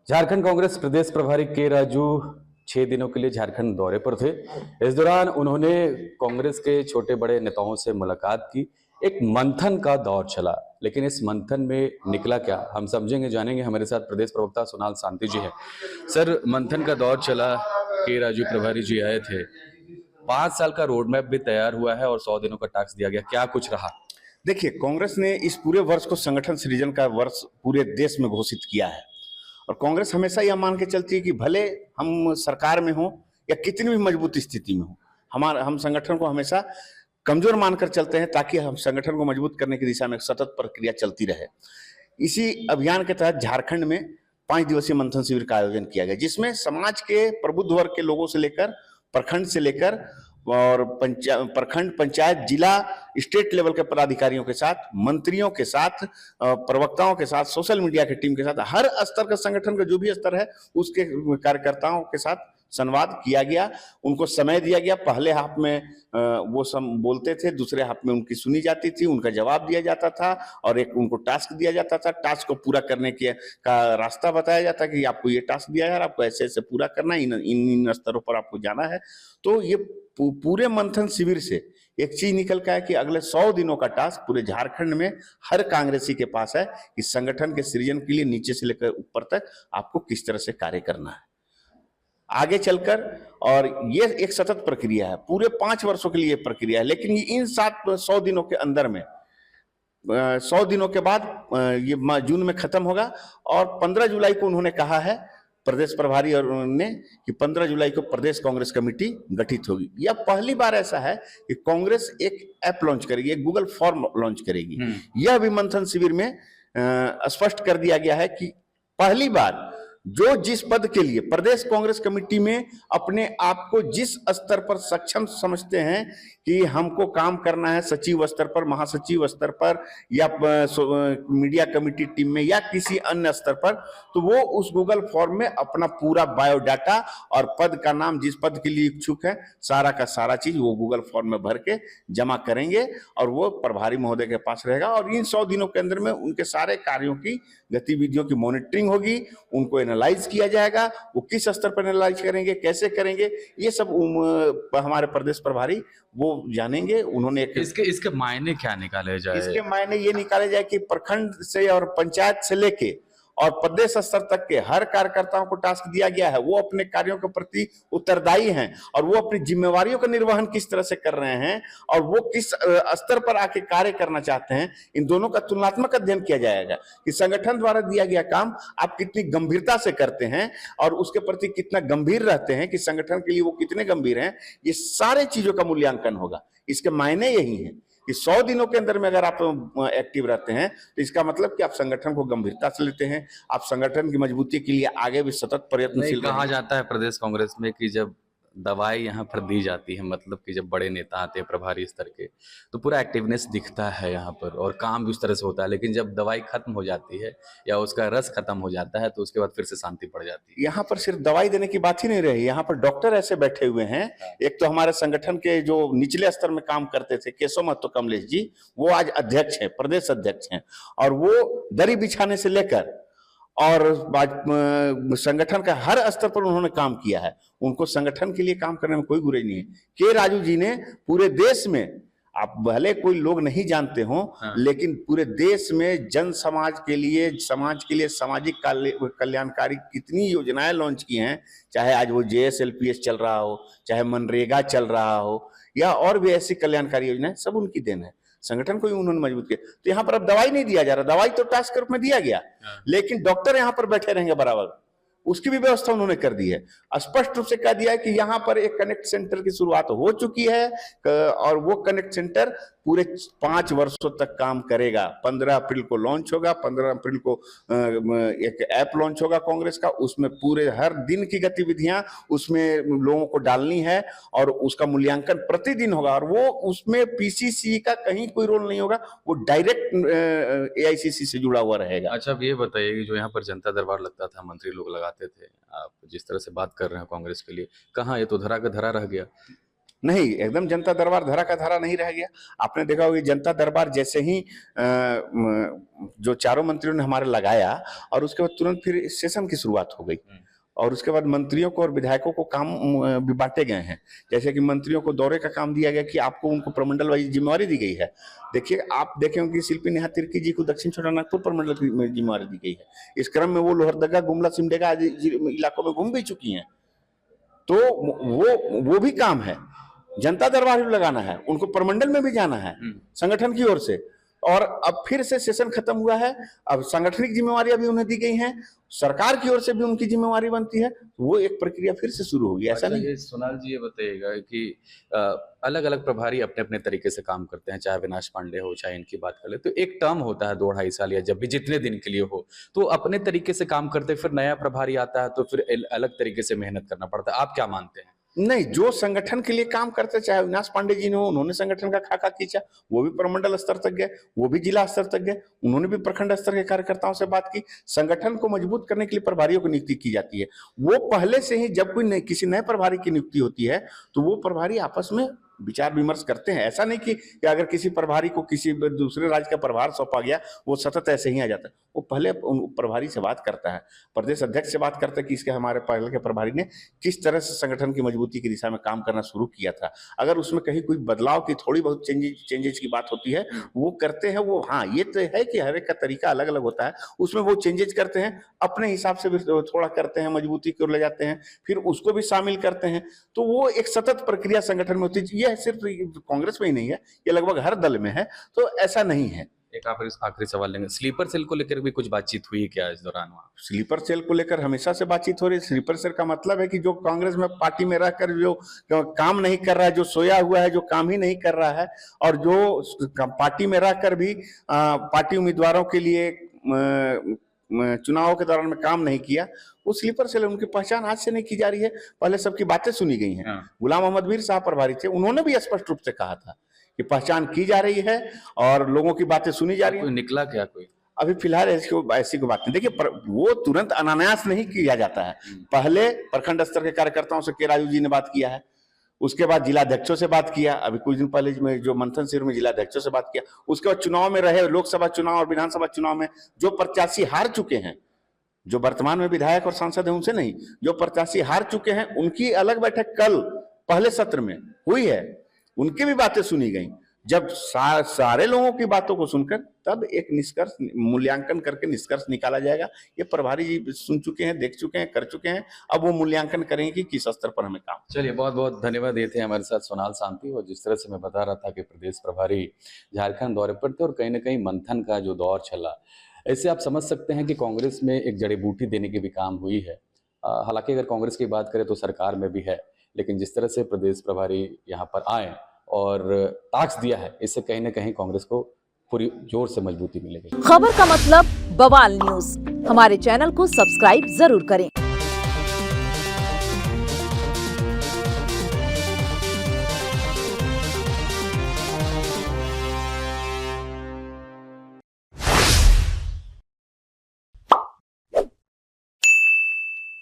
झारखंड कांग्रेस प्रदेश प्रभारी के राजू 6 दिनों के लिए झारखंड दौरे पर थे। इस दौरान उन्होंने कांग्रेस के छोटे बड़े नेताओं से मुलाकात की। एक मंथन का दौर चला, लेकिन इस मंथन में निकला क्या, हम समझेंगे, जानेंगे। हमारे साथ प्रदेश प्रवक्ता सोनाल शांति जी हैं। सर, मंथन का दौर चला, के राजू प्रभारी जी आए थे, 5 साल का रोड मैप भी तैयार हुआ है और 100 दिनों का टास्क दिया गया, क्या कुछ रहा? देखिए, कांग्रेस ने इस पूरे वर्ष को संगठन सृजन का वर्ष पूरे देश में घोषित किया है और कांग्रेस हमेशा यह मान के चलती है कि भले हम सरकार में हो या कितनी भी मजबूत स्थिति में हो, हम संगठन को हमेशा कमजोर मानकर चलते हैं ताकि हम संगठन को मजबूत करने की दिशा में सतत प्रक्रिया चलती रहे। इसी अभियान के तहत झारखंड में 5 दिवसीय मंथन शिविर का आयोजन किया गया, जिसमें समाज के प्रबुद्ध वर्ग के लोगों से लेकर प्रखंड से लेकर और प्रखंड, पंचायत, जिला, स्टेट लेवल के पदाधिकारियों के साथ, मंत्रियों के साथ, प्रवक्ताओं के साथ, सोशल मीडिया की टीम के साथ, हर स्तर का संगठन का जो भी स्तर है उसके कार्यकर्ताओं के साथ संवाद किया गया। उनको समय दिया गया। पहले हाफ में वो सब बोलते थे, दूसरे हाफ में उनकी सुनी जाती थी, उनका जवाब दिया जाता था और एक उनको टास्क दिया जाता था। टास्क को पूरा करने के का रास्ता बताया जाता कि आपको ये टास्क दिया है, आपको ऐसे ऐसे पूरा करना है, इन स्तरों पर आपको जाना है। तो ये पूरे मंथन शिविर से एक चीज निकल के है कि अगले 100 दिनों का टास्क पूरे झारखंड में हर कांग्रेसी के पास है कि संगठन के सृजन के लिए नीचे से लेकर ऊपर तक आपको किस तरह से कार्य करना है आगे चलकर। और ये एक सतत प्रक्रिया है, पूरे 5 वर्षों के लिए प्रक्रिया है। लेकिन इन 100 दिनों के अंदर में 100 दिनों के बाद ये जून में खत्म होगा और 15 जुलाई को उन्होंने कहा है प्रदेश प्रभारी और उन्होंने कि 15 जुलाई को प्रदेश कांग्रेस कमेटी गठित होगी। यह पहली बार ऐसा है कि कांग्रेस एक ऐप लॉन्च करेगी, एक गूगल फॉर्म लॉन्च करेगी। यह भी मंथन शिविर में स्पष्ट कर दिया गया है कि पहली बार जो जिस पद के लिए प्रदेश कांग्रेस कमेटी में अपने आप को जिस स्तर पर सक्षम समझते हैं कि हमको काम करना है, सचिव स्तर पर, महासचिव स्तर पर या मीडिया कमेटी टीम में या किसी अन्य स्तर पर, तो वो उस गूगल फॉर्म में अपना पूरा बायोडाटा और पद का नाम, जिस पद के लिए इच्छुक है, सारा का सारा चीज वो गूगल फॉर्म में भर के जमा करेंगे और वो प्रभारी महोदय के पास रहेगा। और इन 100 दिनों के अंदर में उनके सारे कार्यों की, गतिविधियों की मॉनिटरिंग होगी, उनको एनालाइज किया जाएगा। वो किस स्तर पर एनालाइज करेंगे, कैसे करेंगे, ये सब हमारे प्रदेश प्रभारी वो जानेंगे। उन्होंने इसके मायने क्या निकाले जाए? इसके मायने ये निकाले जाए कि प्रखंड से और पंचायत से लेके और प्रदेश स्तर तक के हर कार्यकर्ताओं को टास्क दिया गया है, वो अपने कार्यों के प्रति उत्तरदायी हैं और वो अपनी जिम्मेवारियों का निर्वहन किस तरह से कर रहे हैं और वो किस स्तर पर आके कार्य करना चाहते हैं। इन दोनों का तुलनात्मक अध्ययन किया जाएगा कि संगठन द्वारा दिया गया काम आप कितनी गंभीरता से करते हैं और उसके प्रति कितना गंभीर रहते हैं, कि संगठन के लिए वो कितने गंभीर हैं। ये सारे चीजों का मूल्यांकन होगा। इसके मायने यही है कि 100 दिनों के अंदर में अगर आप एक्टिव रहते हैं तो इसका मतलब कि आप संगठन को गंभीरता से लेते हैं, आप संगठन की मजबूती के लिए आगे भी सतत प्रयत्नशील। कहा जाता है प्रदेश कांग्रेस में कि जब दवाई यहाँ पर दी जाती है, मतलब कि जब बड़े नेता आते हैं प्रभारी स्तर के, तो पूरा एक्टिवनेस दिखता है यहाँ पर और काम भी उस तरह से होता है। लेकिन जब दवाई खत्म हो जाती है या उसका रस खत्म हो जाता है तो उसके बाद फिर से शांति पड़ जाती है। यहाँ पर सिर्फ दवाई देने की बात ही नहीं रही, यहाँ पर डॉक्टर ऐसे बैठे हुए हैं। एक तो हमारे संगठन के जो निचले स्तर में काम करते थे केशव महतो कमलेश जी, वो आज अध्यक्ष है, प्रदेश अध्यक्ष हैं और वो दरी बिछाने से लेकर और संगठन का हर स्तर पर उन्होंने काम किया है। उनको संगठन के लिए काम करने में कोई गुरेज नहीं है। के राजू जी ने पूरे देश में, आप भले कोई लोग नहीं जानते हो, लेकिन पूरे देश में जन समाज के लिए, सामाजिक कल्याणकारी कितनी योजनाएं लॉन्च की हैं। चाहे आज वो JSLPS चल रहा हो, चाहे मनरेगा चल रहा हो या और भी ऐसी कल्याणकारी योजनाएं, सब उनकी देन है। संगठन को ही उन्होंने मजबूत किया। तो यहाँ पर अब दवाई नहीं दिया जा रहा, दवाई तो टास्क के रूप में दिया गया, लेकिन डॉक्टर यहाँ पर बैठे रहेंगे बराबर, उसकी भी व्यवस्था उन्होंने कर दी है। स्पष्ट रूप से कह दिया है कि यहाँ पर एक कनेक्ट सेंटर की शुरुआत हो चुकी है और वो कनेक्ट सेंटर पूरे 5 वर्षों तक काम करेगा। 15 अप्रैल को लॉन्च होगा, 15 अप्रैल को एक ऐप लॉन्च होगा कांग्रेस का, उसमें पूरे हर दिन की गतिविधियां उसमें लोगों को डालनी है और उसका मूल्यांकन प्रतिदिन होगा और वो उसमें PCC का कहीं कोई रोल नहीं होगा, वो डायरेक्ट AICC से जुड़ा हुआ रहेगा। अच्छा, अब ये बताइए कि जो यहाँ पर जनता दरबार लगता था, मंत्री लोग लगाते थे, आप जिस तरह से बात कर रहे हैं कांग्रेस के लिए, कहाँ ये तो धरा का धरा रह गया? नहीं, एकदम जनता दरबार धरा का धरा नहीं रह गया। आपने देखा होगा जनता दरबार जैसे ही जो चारों मंत्रियों ने हमारे लगाया और उसके बाद तुरंत फिर सेशन की शुरुआत हो गई और उसके बाद मंत्रियों को और विधायकों को काम भी बांटे गए हैं। जैसे कि मंत्रियों को दौरे का काम दिया गया कि आपको उनको प्रमंडल वाइज जिम्मेवारी दी गई है। देखिए, आप देखे होंगे शिल्पी नेहा तिर्की जी को दक्षिण छोटानागपुर प्रमंडल की जिम्मेवारी दी गई है। इस क्रम में वो लोहरदगा, गुमला, सिमडेगा आदि इलाकों में घूम भी चुकी हैं। तो वो भी काम है। जनता दरबार भी लगाना है, उनको प्रमंडल में भी जाना है संगठन की ओर से। और अब फिर से सेशन खत्म हुआ है, अब सांगठनिक जिम्मेवारी भी उन्हें दी गई हैं, सरकार की ओर से भी उनकी जिम्मेवारी बनती है। वो एक प्रक्रिया फिर से शुरू होगी। ऐसा नहीं। सोनाल जी, ये बताइएगा कि अलग अलग प्रभारी अपने अपने तरीके से काम करते हैं, चाहे अविनाश पांडे हो, चाहे इनकी बात कर ले, तो एक टर्म होता है 2-2.5 साल या जब भी जितने दिन के लिए हो, तो अपने तरीके से काम करते, फिर नया प्रभारी आता है तो फिर अलग तरीके से मेहनत करना पड़ता है। आप क्या मानते हैं? नहीं, जो संगठन के लिए काम करते, चाहे अविनाश पांडे जी ने हो, उन्होंने संगठन का खाका खींचा, वो भी प्रमंडल स्तर तक गए, वो भी जिला स्तर तक गए, उन्होंने भी प्रखंड स्तर के कार्यकर्ताओं से बात की। संगठन को मजबूत करने के लिए प्रभारियों की नियुक्ति की जाती है। वो पहले से ही जब कोई किसी नए प्रभारी की नियुक्ति होती है तो वो प्रभारी आपस में विचार विमर्श करते हैं। ऐसा नहीं कि अगर किसी प्रभारी को किसी दूसरे राज्य का प्रभार सौंपा गया वो सतत ऐसे ही आ जाता है। वो पहले प्रभारी से बात करता है, प्रदेश अध्यक्ष से बात करता है कि इसके हमारे पहले के प्रभारी ने किस तरह से संगठन की मजबूती की दिशा में काम करना शुरू किया था। अगर उसमें कहीं कोई बदलाव की थोड़ी बहुत चेंजेज की बात होती है वो करते हैं। वो हाँ, ये तो है कि हर एक का तरीका अलग अलग होता है, उसमें वो चेंजेज करते हैं, अपने हिसाब से भी थोड़ा करते हैं, मजबूती की ओर ले जाते हैं, फिर उसको भी शामिल करते हैं। तो वो एक सतत प्रक्रिया संगठन में होती है। यह सिर्फ कांग्रेस में ही नहीं है, ये लगभग हर दल में है। तो ऐसा नहीं है। एक आखिरी सवाल लेंगे, स्लीपर सेल को लेकर भी कुछ बातचीत हुई क्या इस दौरान? वहाँ स्लीपर सेल को लेकर हमेशा से बातचीत हो रही है। स्लीपर सेल का मतलब है कि जो कांग्रेस में पार्टी में रहकर जो काम नहीं कर रहा है, जो सोया हुआ है, जो काम ही नहीं कर रहा है, और जो पार्टी में रहकर भी पार्टी उम्मीदवारों के लिए चुनाव के दौरान में काम नहीं किया, वो स्लीपर सेल। उनकी पहचान आज से नहीं की जा रही है, पहले सबकी बातें सुनी गई हैं। गुलाम मोहम्मद मीर साहब प्रभारी थे, उन्होंने भी स्पष्ट रूप से कहा था कि पहचान की जा रही है और लोगों की बातें सुनी जा रही है। निकला क्या कोई? अभी फिलहाल ऐसी कोई बात नहीं। देखिए, वो तुरंत अनायास नहीं किया जाता है। पहले प्रखंड स्तर के कार्यकर्ताओं से के राजू जी ने बात किया है, उसके बाद जिलाध्यक्षों से बात किया, अभी कुछ दिन पहले में जो मंथन शिविर में जिलाध्यक्षों से बात किया, उसके बाद चुनाव में रहे, लोकसभा चुनाव और विधानसभा चुनाव में जो प्रत्याशी हार चुके हैं, जो वर्तमान में विधायक और सांसद हैं उनसे नहीं, जो प्रत्याशी हार चुके हैं उनकी अलग बैठक कल पहले सत्र में हुई है, उनकी भी बातें सुनी गई। जब सारे लोगों की बातों को सुनकर तब एक निष्कर्ष, मूल्यांकन करके निष्कर्ष निकाला जाएगा। ये प्रभारी जी सुन चुके हैं, देख चुके हैं, कर चुके हैं, अब वो मूल्यांकन करेंगे कि किस स्तर पर हमें काम। चलिए, बहुत बहुत धन्यवाद। ये थे हमारे साथ सोनाल शांति। और जिस तरह से मैं बता रहा था कि प्रदेश प्रभारी झारखंड दौरे पर थे और कहीं ना कहीं मंथन का जो दौर चला, ऐसे आप समझ सकते हैं कि कांग्रेस में एक जड़ी बूटी देने की भी काम हुई है। हालांकि अगर कांग्रेस की बात करें तो सरकार में भी है, लेकिन जिस तरह से प्रदेश प्रभारी यहाँ पर आए और टास्क दिया है, इससे कहीं ना कहीं कांग्रेस को पूरी जोर से मजबूती मिलेगी। खबर का मतलब बवाल न्यूज, हमारे चैनल को सब्सक्राइब जरूर करें।